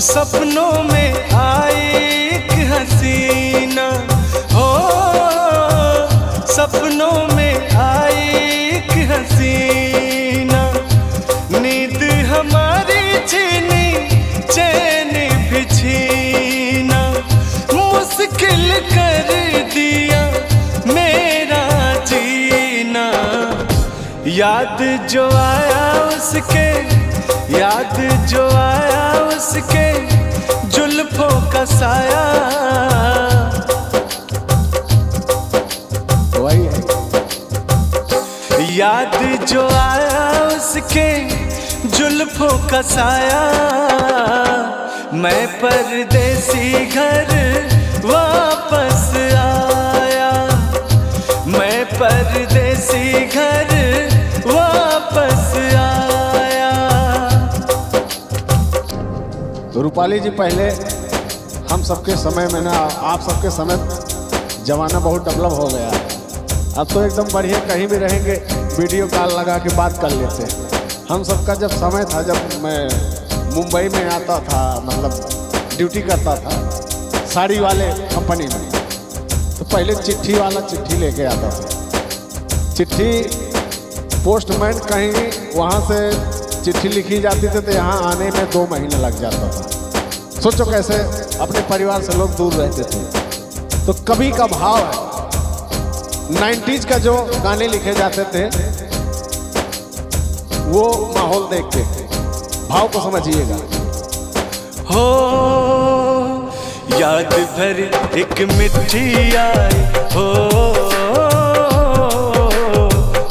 सपनों में आई एक हसीना हो, सपनों में आई एक हसीना, नींद हमारी छीनी चैन भी छीना, मुश्किल कर दिया मेरा जीना। याद जो आया उसके, याद जो आया उसके जुल्फों का साया, वही है। याद जो आया उसके जुल्फों का साया, मैं परदेसी घर वापस आया, मैं परदेसी घर वापस आया। तो रूपाली जी, पहले हम सबके समय में ना, आप सबके समय जमाना बहुत डेवलप हो गया है। अब तो एकदम बढ़िया, कहीं भी रहेंगे वीडियो कॉल लगा के बात कर लेते हैं। हम सबका जब समय था, जब मैं मुंबई में आता था, मतलब ड्यूटी करता था साड़ी वाले कंपनी में, तो पहले चिट्ठी वाला चिट्ठी लेके आता था। चिट्ठी पोस्टमैन कहीं वहाँ से चिट्ठी लिखी जाती थी तो यहाँ आने में 2 महीने लग जाता था। सोचो कैसे अपने परिवार से लोग दूर रहते थे। तो कभी का भाव है, 90s का जो गाने लिखे जाते थे वो माहौल देख के भाव को समझिएगा। हो याद भर एक मिट्टी आई हो,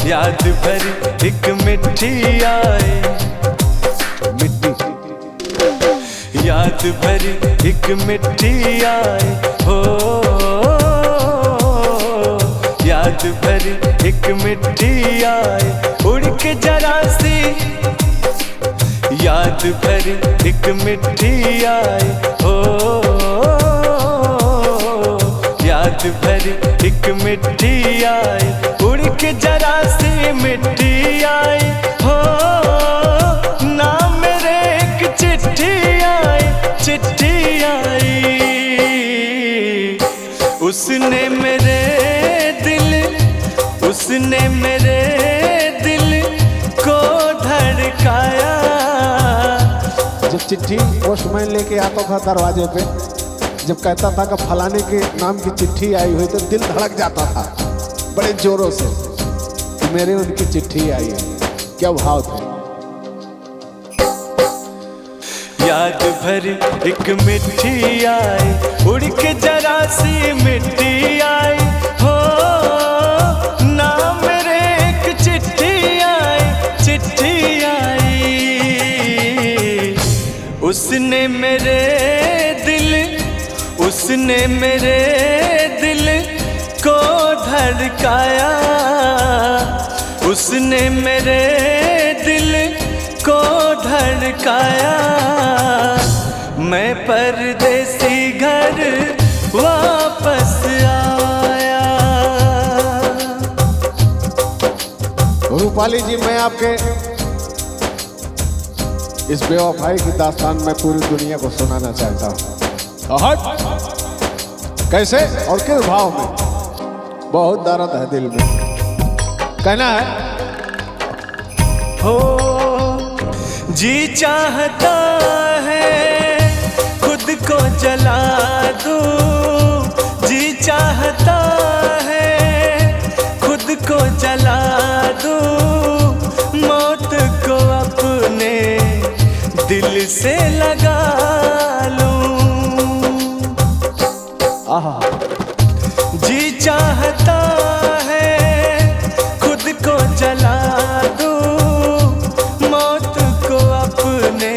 याद भर एक मिट्टी आई, याद भर एक मिट्टी आई हो, याद भर एक मिट्टी आई, उड़ के जरा सी याद भर एक मिट्टी आई हो, याद भर एक मिट्टी आई, उड़ के जरा सी मिट्टी आई हो, ना मेरे एक चिट्ठी आई, चिट्ठी आई, उसने मेरे दिल, उसने मेरे दिल को धड़काया। जब चिट्ठी पोस्टमैन लेके आता था दरवाजे पे, जब कहता था कि फलाने के नाम की चिट्ठी आई हुई, तो दिल धड़क जाता था बड़े जोरों से कि मेरे उनकी चिट्ठी आई है। क्या भाव था। याद भर एक मिट्टी आई, उड़ के जरा सी मिट्टी आई हो, ना मेरे एक चिट्ठी आई, चिट्ठी आई, उसने मेरे दिल, उसने मेरे दिल को धड़काया, उसने मेरे दिल को धड़काया, मैं परदेसी घर वापस आया। रूपाली जी, मैं आपके इस बेवफाई की दास्तान में पूरी दुनिया को सुनाना चाहता हूँ। कैसे और किस भाव में? बहुत दर्द है दिल में, कहना है। हो जी चाहता है खुद को जला दूं, जी चाहता है खुद को जला दूं, मौत को अपने दिल से लगा लूं। आहा, जी चाहता है खुद को जला दूं, मौत को अपने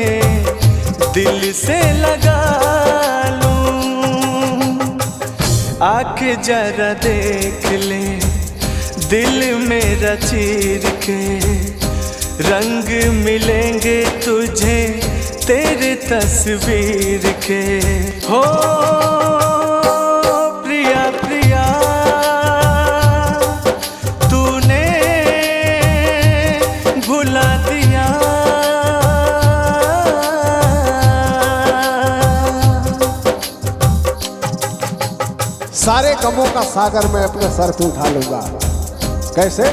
दिल से लगा लूं। आके जरा देख ले दिल मेरा चीर के, रंग मिलेंगे तुझे तेरे तस्वीर के। हो प्रिया प्रिया, तूने भुला दिया, सारे गमों का सागर मैं अपने सर पे उठा लूंगा। कैसे?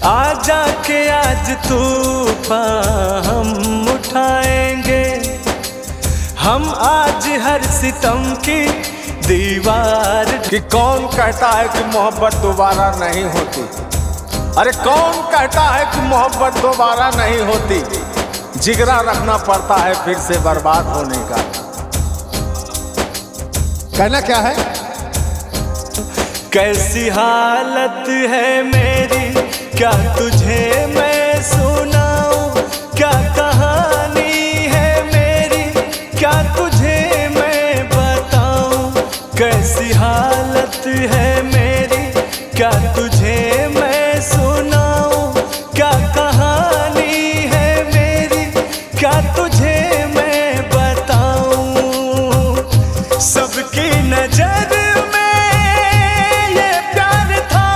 आजा के आज तूफान हम उठाएंगे, हम आज हर सितम की दीवार। कि कौन कहता है कि मोहब्बत दोबारा नहीं होती? अरे कौन कहता है कि मोहब्बत दोबारा नहीं होती? जिगरा रखना पड़ता है फिर से बर्बाद होने का। कहना क्या है? कैसी हालत है मेरी, क्या तुझे मैं सुनाऊं, क्या कहानी है मेरी, क्या तुझे मैं बताऊं। कैसी हालत है मेरी, क्या तुझे मैं सुनाऊं, क्या कहानी है मेरी, क्या तुझे मैं बताऊं। सबकी नजर में ये प्यार था,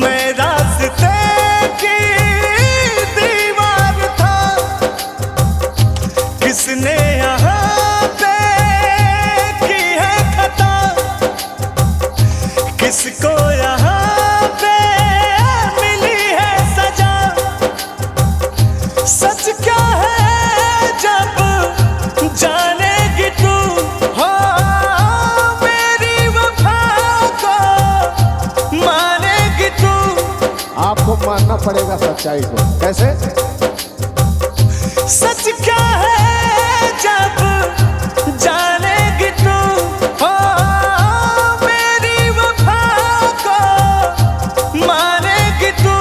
मैं रास्ते की दीवार था। किसने यहाँ पे की है खता, किसको यहाँ पे मिली है सजा। सच क्या है जब जानेगी तू, हाँ मेरी वफा को मानेगी तू। आपको मानना पड़ेगा सच्चाई को। कैसे? सच क्या है जब जानेगी तू, हाँ मेरी वफा को मानेगी तू।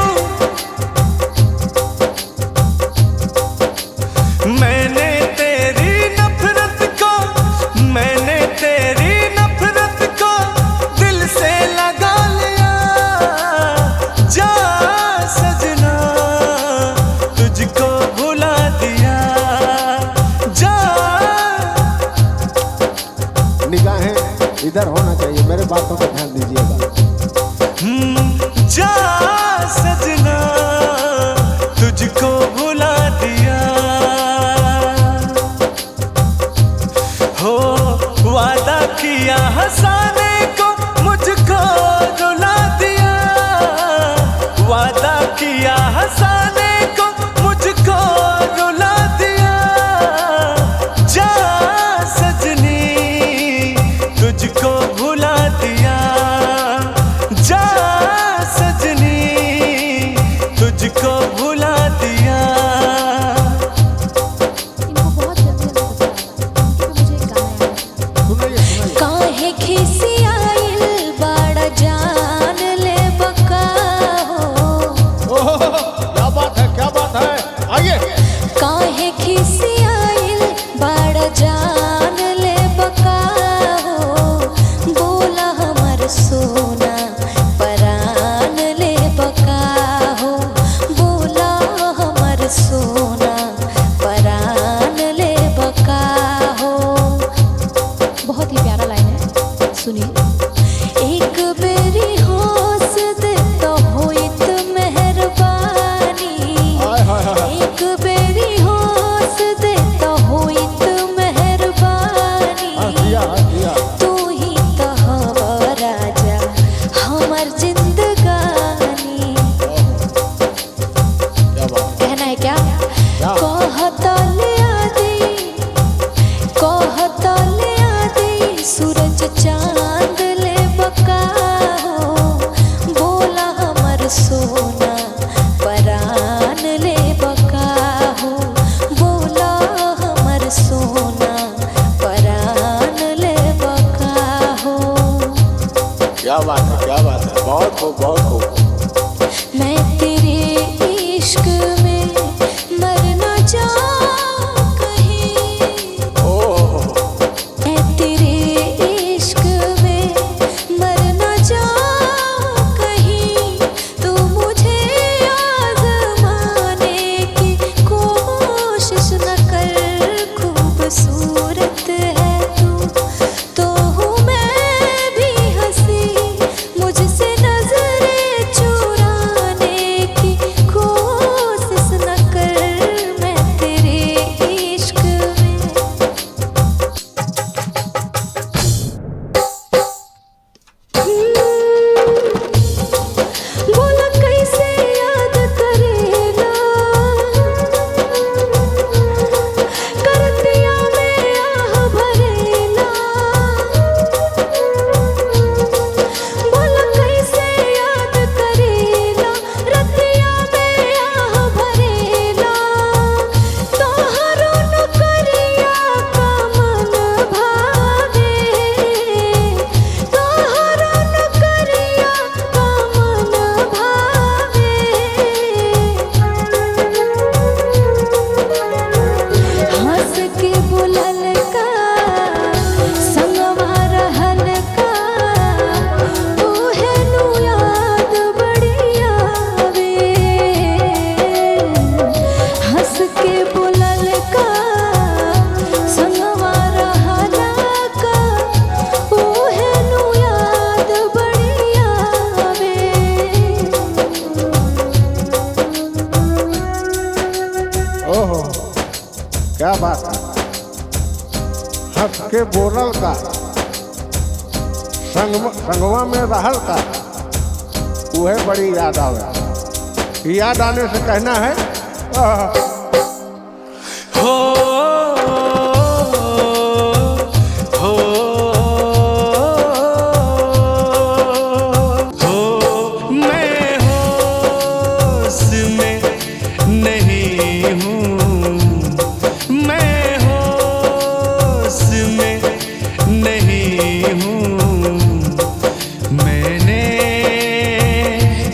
मैंने तेरी नफरत को, मैंने तेरी नफरत को दिल से लगा लिया। जा सजना तुझको भुला दिया, जा। निगाहें इधर होना चाहिए, मेरे बातों पर ध्यान दीजिएगा। जा सजना तुझको भुला दिया। हो वादा किया हंसाने को, मुझको रुला दिया। वादा किया हंसाने को, मुझको रुला दिया। जा सजनी तुझको भुला दिया, जा सजनी तुझको भुला दिया। इनको बहुत जल्दी मुझे एक गाना याद है। सुनाइए सुनाइए। काहे खिसियाइल बड़ा जान ले बका हो। ओहो, क्या बात है, क्या बात है। आइए। काहे खिसियाइल बड़ा जान ले बका हो। बोला हमर सोना परान ले बका हो। बोला हमर सोना परान ले बका हो। बहुत ही प्यारा लाइन है, सुनिए। एक बेरी होश दे तो होइत मेहरबानी। हाय हाय हाय। एक बेरी होश दे तो होइत मेहरबानी। दिया। तू ही तो हवा राजा हमर जिंदगानी। क्या बात है। कहना है क्या? क्या? कहतल आदि, कहतल आदि सूरज चांद ले बका हो। बोला हमर सोना परान ले बका हो। बोला हमर सोना परान ले बका हो। क्या बात है, क्या बात है। बहुत खूब, बहुत खूब। मैं तेरे इश्क में मर न जाऊं कहीं। ओह, मैं तेरे इश्क में मर न जाऊं कहीं। तू मुझे आज़माने की कोशिश न कर। खूबसूरत है तू तो हूँ मैं भी हंसी। मुझसे नजरें क्या बात है, हंस के बोलल का, संगवा में रहल का, वह बड़ी याद आवे। याद आने से कहना है हो मैं होश में नहीं हूँ, मैं होश में नहीं हूँ, मैंने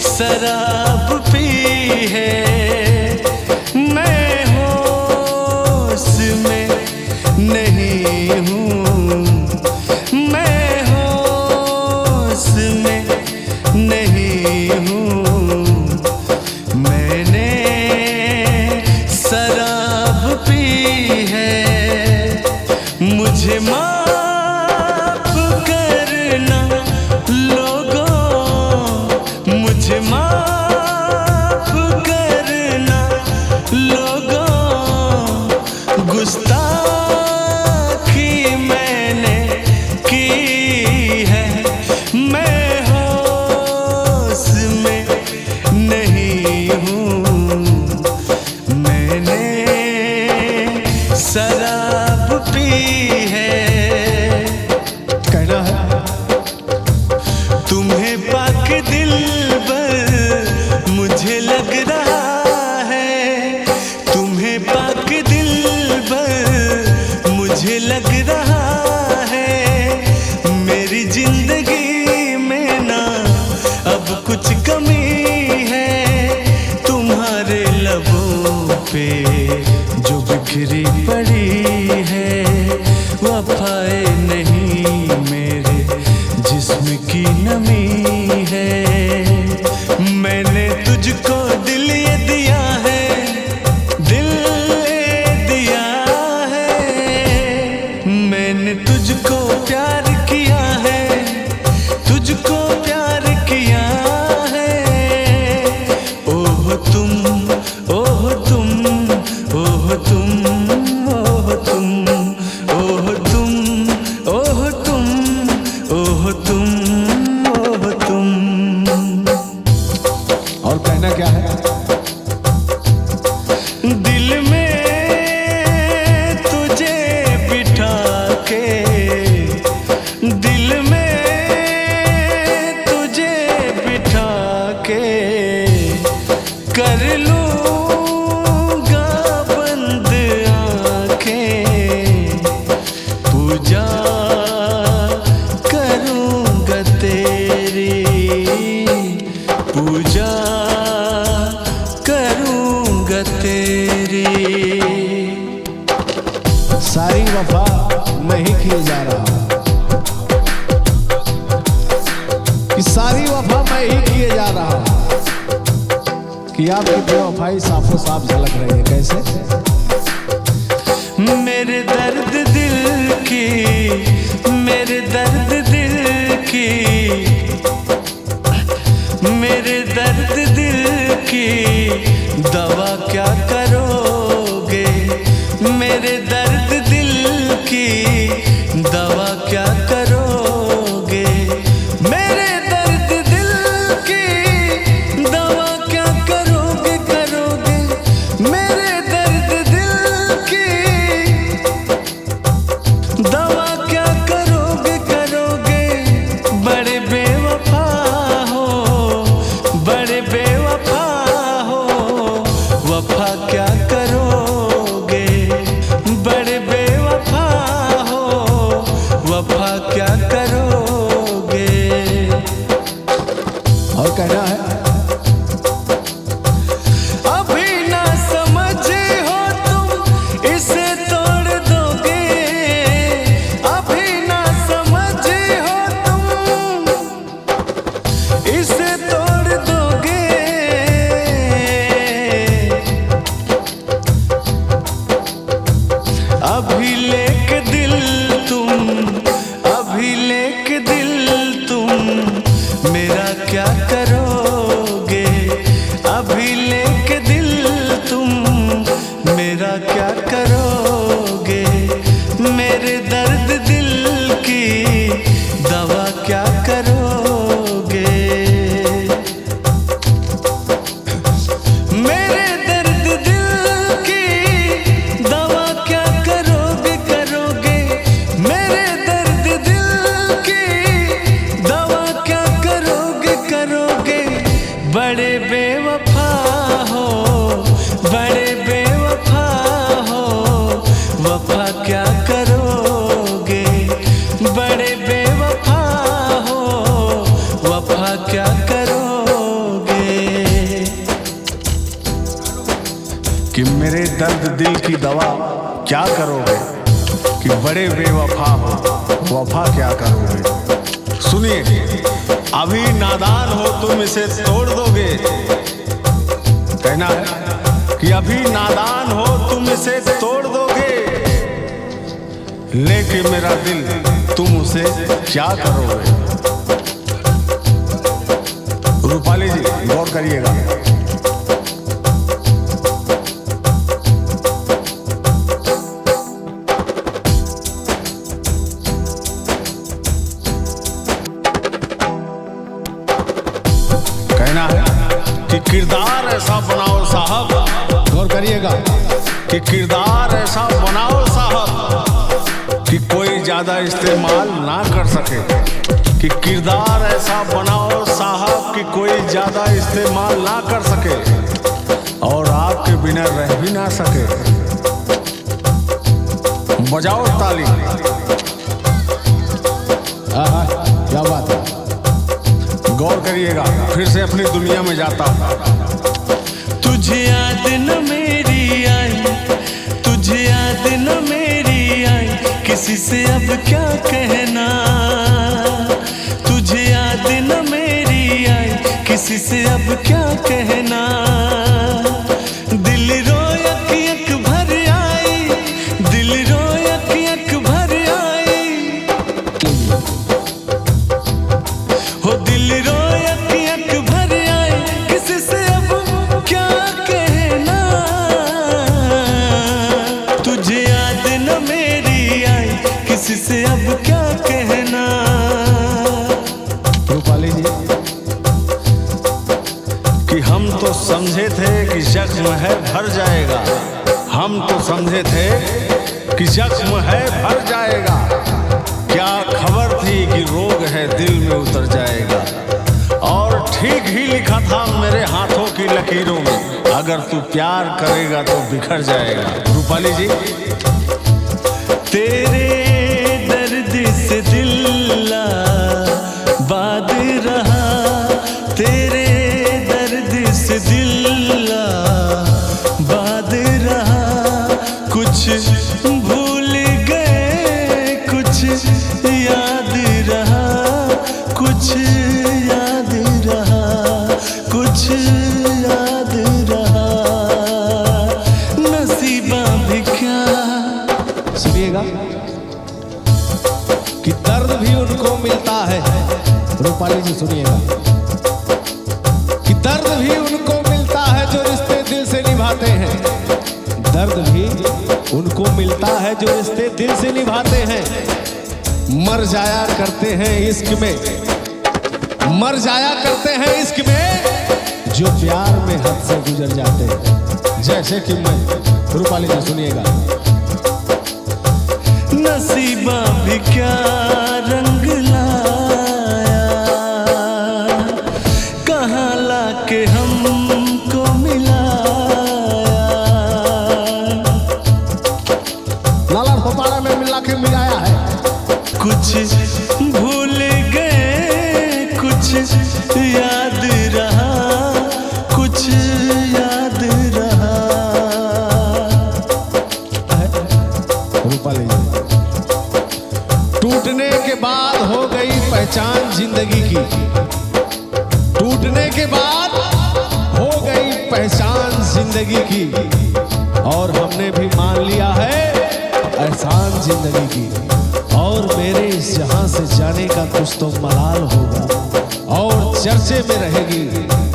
शराब पी है, मैं होश में नहीं हूँ, मैं होश में नहीं हूँ, मैंने शराब पी है। मुझे माफ करना लोगों, मुझे माफ करना लोगों, गुस्ताखी मैंने की है, मैं होश में नहीं हूँ, मैंने शराब पी है। कहना है तुम्हें पाक दिल पर मुझे लग रहा है, तुम्हें पाक दिल पर मुझे लग रहा है, मेरी जिंदगी में ना अब कुछ कमी है, तुम्हारे लबों पे जो बिखरी पड़ी है, वफाए नहीं मेरे जिस्म की नमी है। मैंने तुझको दिल ये दिया है, दिल ये दिया है, मैंने तुझको प्यार किया है, तुझको प्यार किया है। ओह तुम, ओह तुम, ओह तुम, ओह तुम, ओह तुम, ओह तुम, ओह तुम, ओह तुम। और कहना क्या है, दिल में तुझे बिठा के, दिल में तुझे बिठा के, कर लूँगा बंद आँखें, पूजा करूँगा तेरी, पूजा करूँगा तेरी। सारी वफा मैं ही किए जा रहा हूँ, कि सारी वफा मैं ही किए जा रहा हूँ, कि आपकी बेवफाई साफो साफ झलक रही है। कैसे? मेरे दर्द दिल की, मेरे दर्द दिल की, मेरे दर्द दिल की दवा क्या करोगे, मेरे दर्द दिल की दवा क्या करोगे, मेरे दर्द दिल की दवा क्या करोगे, करोगे, मेरे दर्द दिल की दवा क्या करोगे, करोगे। बड़े बेवफा हो, बड़े बेवफा हो, मेरे दर्द दिल की दवा क्या करोगे, कि बड़े बेवफा हो वफा क्या करोगे। सुनिए, अभी नादान हो तुम इसे तोड़ दोगे। कहना है कि अभी नादान हो तुम इसे तोड़ दोगे, लेके मेरा दिल तुम उसे क्या करोगे। रूपाली जी गौर करिएगा। कहना है कि किरदार ऐसा बनाओ साहब, गौर करिएगा, कि किरदार ऐसा बनाओ साहब कि कोई ज्यादा इस्तेमाल ना कर सके। कि किरदार ऐसा बनाओ साहब कि कोई ज्यादा इस्तेमाल ना कर सके और आपके बिना रह भी ना सके। बजाओ ताली। क्या बात है, गौर करिएगा। फिर से अपनी दुनिया में जाता हूं। तुझे याद न मेरी आई, तुझे याद न मेरी आई, किसी से अब क्या कहना। तुझे याद न मेरी आई, किसी से अब क्या कहना। दिल रोयक यक भर आई, दिल रोयक यक भर आई, हो दिल रोयक यक भर आई, किसी से अब क्या कहना। तुझे याद न मेरी आई, किसी से अब क्या कहना। रूपाली जी, कि हम तो समझे थे कि जख्म है भर जाएगा, हम तो समझे थे कि जख्म है भर जाएगा। क्या खबर थी कि रोग है दिल में उतर जाएगा। और ठीक ही लिखा था मेरे हाथों की लकीरों में, अगर तू प्यार करेगा तो बिखर जाएगा। रूपाली जी, तेरे दर्द से दिल बाद रहा, तेरे दर्द से दिल बाद रहा। कुछ भूल गए कुछ याद रहा, कुछ याद रहा, कुछ याद रहा। नसीबा भी क्या। सुनिएगा कि दर्द भी उनको मिलता है। रूपाली जी सुनिएगा कि दर्द भी उनको मिलता है जो रिश्ते दिल से निभाते हैं। दर्द भी उनको मिलता है जो रिश्ते दिल से निभाते हैं। मर जाया करते हैं इश्क में, मर जाया करते हैं इश्क में जो प्यार में हद से गुजर जाते हैं। जैसे कि मैं। रूपाली जी सुनिएगा। नसीबा भी क्या रंग लाया, कहाँ लाके हमको मिलाया। नाला भोपाड़ा में मिला के मिलाया है। कुछ भूल गए कुछ याद रहा, कुछ याद रहा। रूपाली जी, टूटने के बाद हो गई पहचान जिंदगी की, टूटने के बाद हो गई पहचान जिंदगी की, और हमने भी मान लिया है एहसान जिंदगी की। और मेरे इस जहां से जाने का कुछ तो मलाल होगा, और चर्चे में रहेगी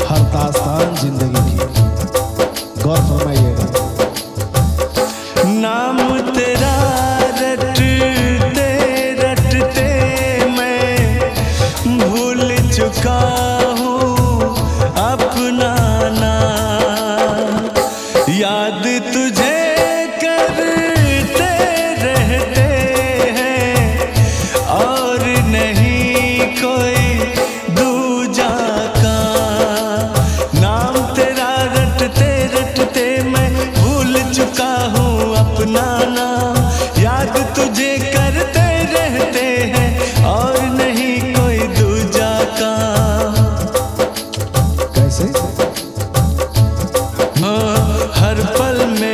हर दास्तान जिंदगी की। गौर फरमाइएगा। नाम तेरा रटते रटते मैं भूल चुका हूँ अपना नाम। याद तुझे करते रहते हैं और नहीं कोई दूजा का। नाम तेरा रटते रटते मैं भूल चुका हूँ अपना नाम। याद तुझे करते रहते हैं और नहीं कोई दूजा का। कैसे? हाँ, हर पल में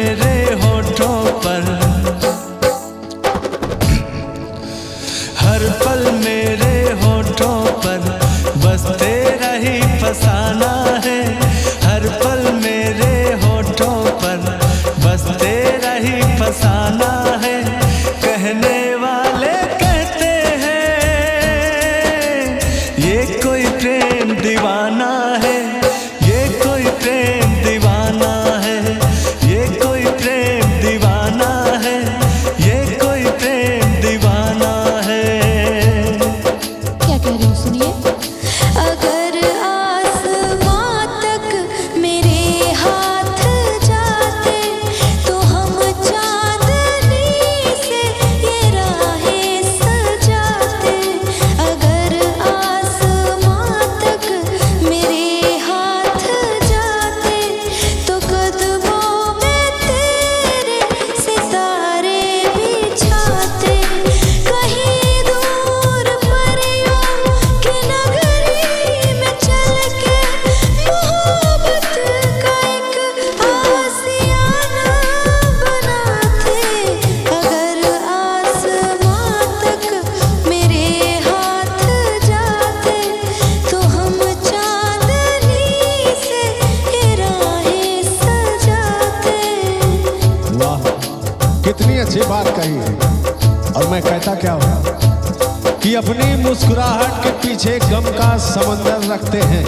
फसाना है। कहने वाले कहते हैं ये कोई प्रेम दीवाना है, ये कोई प्रेम दीवाना है, ये कोई प्रेम दीवाना है, ये कोई प्रेम दीवाना है। क्या कह रही हूँ सुनिए। अगर आसमां तक मेरे हाथ जाते तो हम चांदनी से ये राहें सजाते। अगर आसमां तक मेरे हाथ जाते तो कदमों में तेरे सितारे बिछाते। कहीं दूर परियों की नगरी में चल के मोहब्बत का एक आशियाना बनाते। अगर आसमां तक मेरे हाथ जाते तो हम चांदनी से ये राहें सजाते। वाह, कितनी अच्छी बात कही है। और मैं कहता क्या हूँ कि अपनी मुस्कुराहट के पीछे गम का समंदर रखते हैं।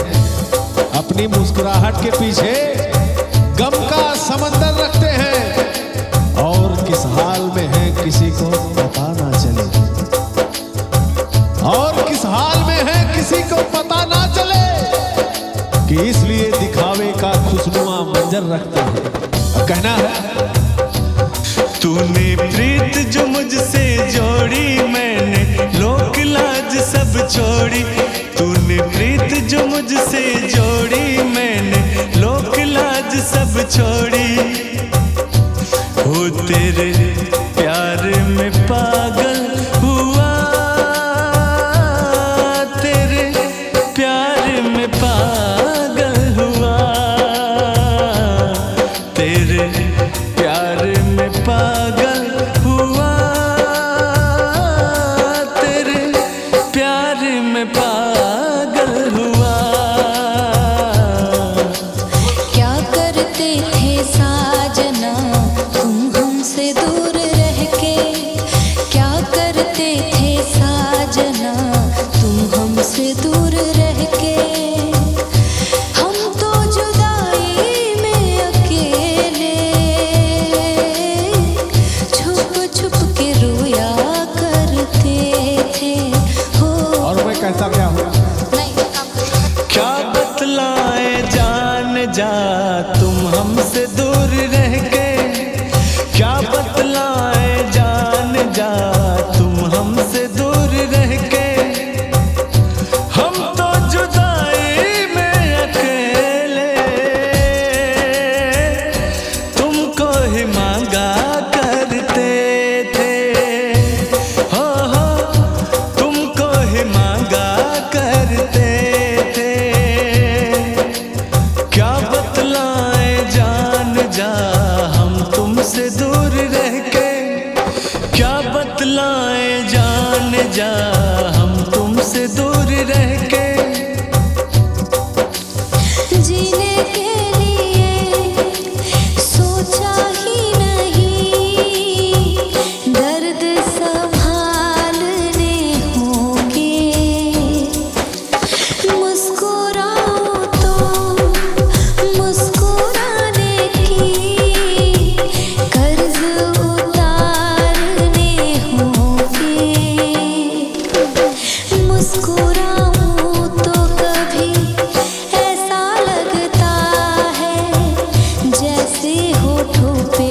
अपनी मुस्कुराहट के पीछे गम का समंदर रखते हैं। और किस हाल में है किसी को पता ना चले, और किस हाल में है किसी को पता ना चले, कि इसलिए दिखावे का खुशनुमा मंजर रखते हैं। और कहना है तूने प्रीत जो मुझसे जोड़ी, मैंने लोक लाज सब छोड़ी। तूने प्रीत जो मुझसे जोड़ी, मैंने लोक लाज सब छोड़ी। हो तेरे प्यार में पागल हुआ, तेरे प्यार में पागल हुआ, तेरे प्यार में पागल हुआ, तेरे प्यार में पागल हुआ। क्या करते थे साजना तुम हमसे दूर रह के। क्या करते थे साजना तुम हमसे दूर रह के। हम तो जुदाई में अकेले छुप छुप के रोया करते थे। हो और मैं कहता क्या हूँ नहीं क्या बतलाए जान जा तुम हमसे दूर रह के। क्या बतलाए जान जा तुम हमसे दूर रह के। हम तो जुदाई में अकेले तुमको ही मांगा करते थे। हो तुमको ही मांगा करते थे। क्या बतलाए जान जा हम तुमसे दूर रह के। क्या बतलाए जान जा हम तुमसे दूर रह के। जीने के लिए सोचा ही नहीं, दर्द संभालने होंगे। मुस्कुराओ तो मुस्कुराने की कर्ज उतारने होंगे। मुस्कुराऊं तो कभी ऐसा लगता है जैसे होठों पे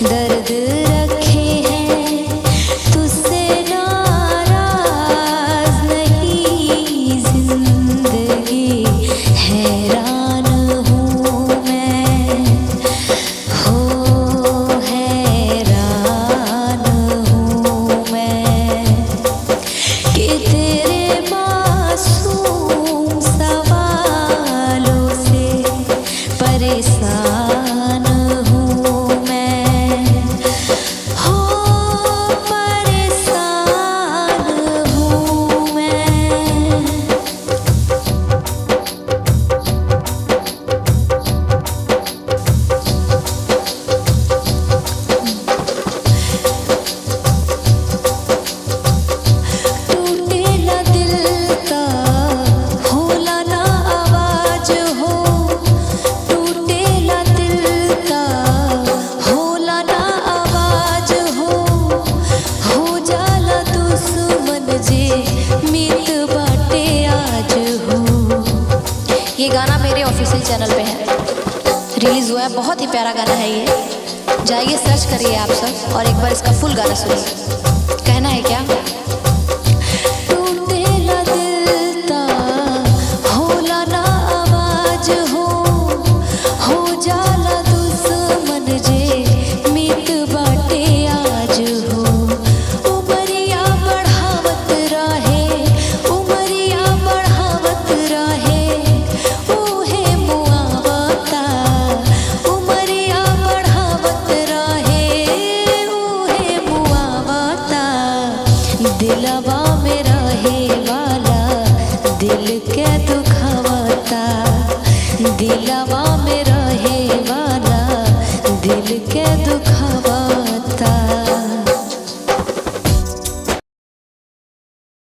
दर्द रखे हैं। तुझसे नाराज नहीं जिंदगी हैरान हूँ मैं। हो हैरान हूँ मैं कि तेरे मासूम सवालों से परेशान हूँ चैनल पे है, रिलीज हुआ है। बहुत ही प्यारा गाना है ये, जाइए सर्च करिए आप सब और एक बार इसका फुल गाना सुनिए। कहना है क्या? टूटेला दिल ता होला ना आवाज हो जाला दुश्मन जे मीत बाटे आज हो। उमरिया बढ़ावत रहे, उमरिया बढ़ावत रहे, ऊहे मुआवता। उमरिया बढ़ावत रहे, ऊहे मुआवता। दिलवा में रहे वाला दिल के दुखावता, दिलवा में